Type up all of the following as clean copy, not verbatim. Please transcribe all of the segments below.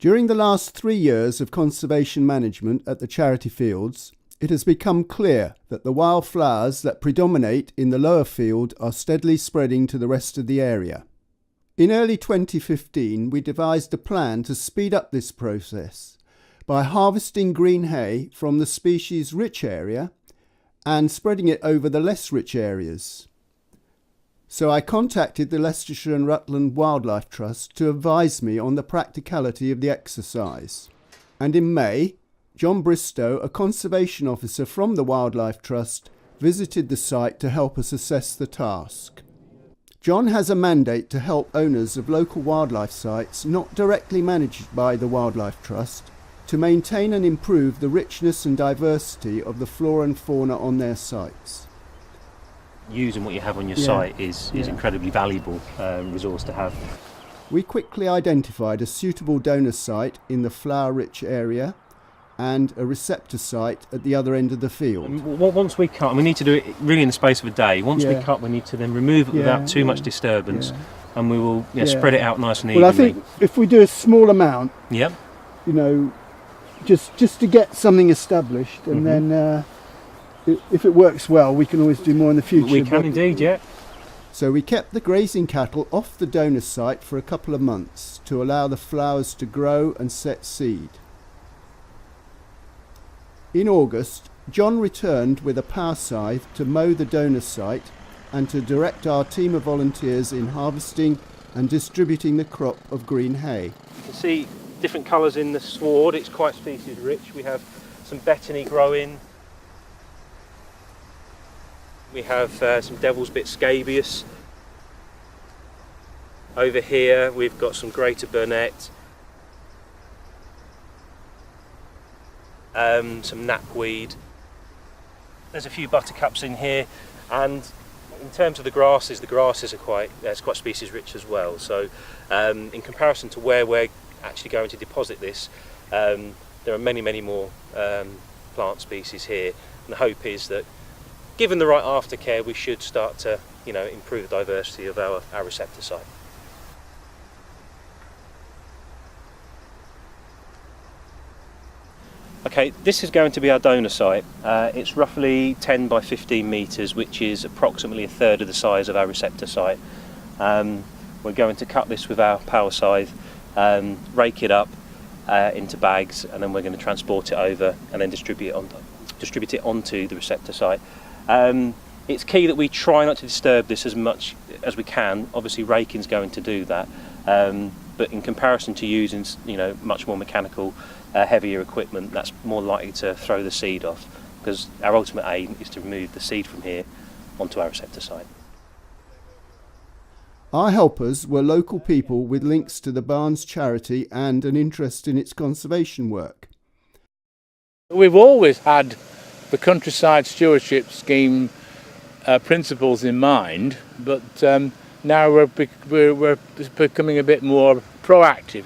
During the last 3 years of conservation management at the charity fields, it has become clear that the wildflowers that predominate in the lower field are steadily spreading to the rest of the area. In early 2015, we devised a plan to speed up this process by harvesting green hay from the species-rich area and spreading it over the less rich areas. So I contacted the Leicestershire and Rutland Wildlife Trust to advise me on the practicality of the exercise. And in May, John Bristow, a conservation officer from the Wildlife Trust, visited the site to help us assess the task. John has a mandate to help owners of local wildlife sites not directly managed by the Wildlife Trust to maintain and improve the richness and diversity of the flora and fauna on their sites. Using what you have on your site is incredibly valuable resource to have. We quickly identified a suitable donor site in the flower-rich area and a receptor site at the other end of the field. Once we cut, and we need to do it really in the space of a day, once we cut we need to then remove it without too much disturbance, and we will spread it out nice and evenly. Well, I think if we do a small amount, just to get something established, and then if it works well, we can always do more in the future. We can indeed, yeah. So we kept the grazing cattle off the donor site for a couple of months to allow the flowers to grow and set seed. In August, John returned with a power scythe to mow the donor site and to direct our team of volunteers in harvesting and distributing the crop of green hay. You can see different colours in the sward, it's quite species rich. We have some betony growing. We have some devil's bit scabious. Over here we've got some greater burnet, some knapweed. There's a few buttercups in here, and in terms of the grasses are quite species rich as well. So in comparison to where we're actually going to deposit this, there are many more plant species here, and the hope is that given the right aftercare, we should start to, improve the diversity of our receptor site. Okay, this is going to be our donor site. It's roughly 10 by 15 metres, which is approximately a third of the size of our receptor site. We're going to cut this with our power scythe, rake it up into bags, and then we're going to transport it over and then distribute it onto the receptor site. It's key that we try not to disturb this as much as we can. Obviously raking is going to do that, but in comparison to using much more mechanical heavier equipment, that's more likely to throw the seed off, because our ultimate aim is to remove the seed from here onto our receptor site. Our helpers were local people with links to the Barnes charity and an interest in its conservation work. We've always had the countryside stewardship scheme principles in mind, but now we're becoming a bit more proactive.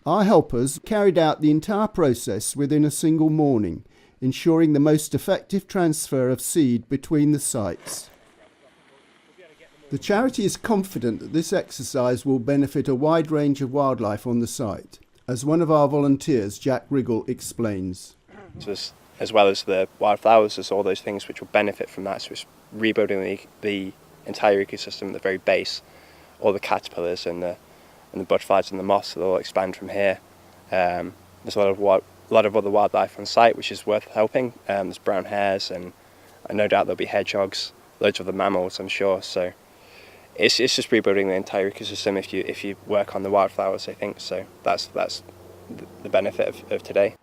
Our helpers carried out the entire process within a single morning, ensuring the most effective transfer of seed between the sites. The charity is confident that this exercise will benefit a wide range of wildlife on the site, as one of our volunteers, Jack Riggle, explains. So as well as the wildflowers, there's all those things which will benefit from that. So it's rebuilding the entire ecosystem at the very base. All the caterpillars and the butterflies and the moths will all expand from here. There's a lot of other wildlife on site which is worth helping. There's brown hares, and no doubt there'll be hedgehogs, loads of other mammals, I'm sure. So it's just rebuilding the entire ecosystem if you work on the wildflowers, I think. So that's the benefit of today.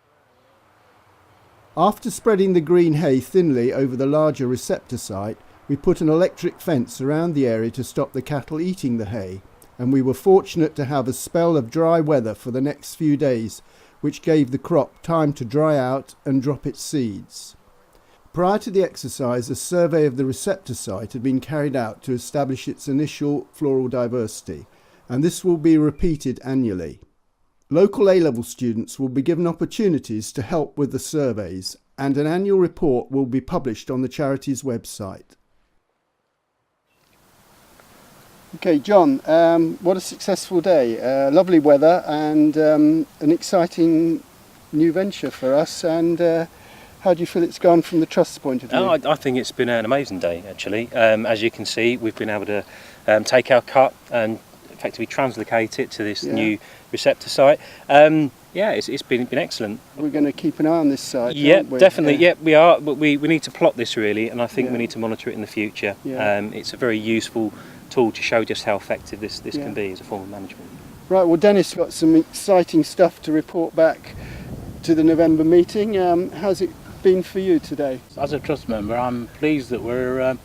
After spreading the green hay thinly over the larger receptor site, we put an electric fence around the area to stop the cattle eating the hay, and we were fortunate to have a spell of dry weather for the next few days, which gave the crop time to dry out and drop its seeds. Prior to the exercise, a survey of the receptor site had been carried out to establish its initial floral diversity, and this will be repeated annually. Local A-level students will be given opportunities to help with the surveys, and an annual report will be published on the charity's website. Okay, John, what a successful day. Lovely weather and an exciting new venture for us. And how do you feel it's gone from the Trust's point of view? Oh, I think it's been an amazing day, actually. As you can see, we've been able to take our cut and effectively translocate it to this new receptor site. It's been excellent. We're going to keep an eye on this site. Yeah, aren't we? definitely. Yeah, we are. But we need to plot this really, and I think we need to monitor it in the future. Yeah. It's a very useful tool to show just how effective this can be as a form of management. Right, well, Dennis got some exciting stuff to report back to the November meeting. How's it been for you today? As a trust member, I'm pleased that we're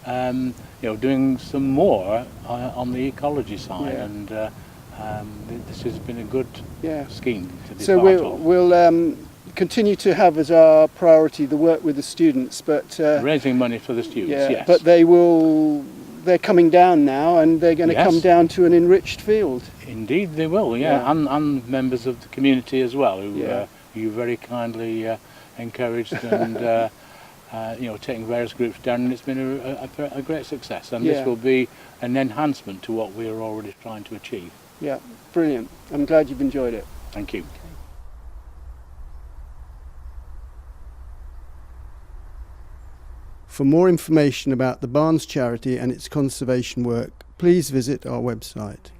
doing some more on the ecology side, and this has been a good scheme to be part of. We'll continue to have as our priority the work with the students, but raising money for the students. Yes, but they're coming down now, and they're going to come down to an enriched field. Indeed they will, and members of the community as well, who you very kindly encouraged and taking various groups down, and it's been a great success, and this will be an enhancement to what we are already trying to achieve. Yeah, brilliant. I'm glad you've enjoyed it. Thank you. For more information about the Barnes charity and its conservation work, please visit our website.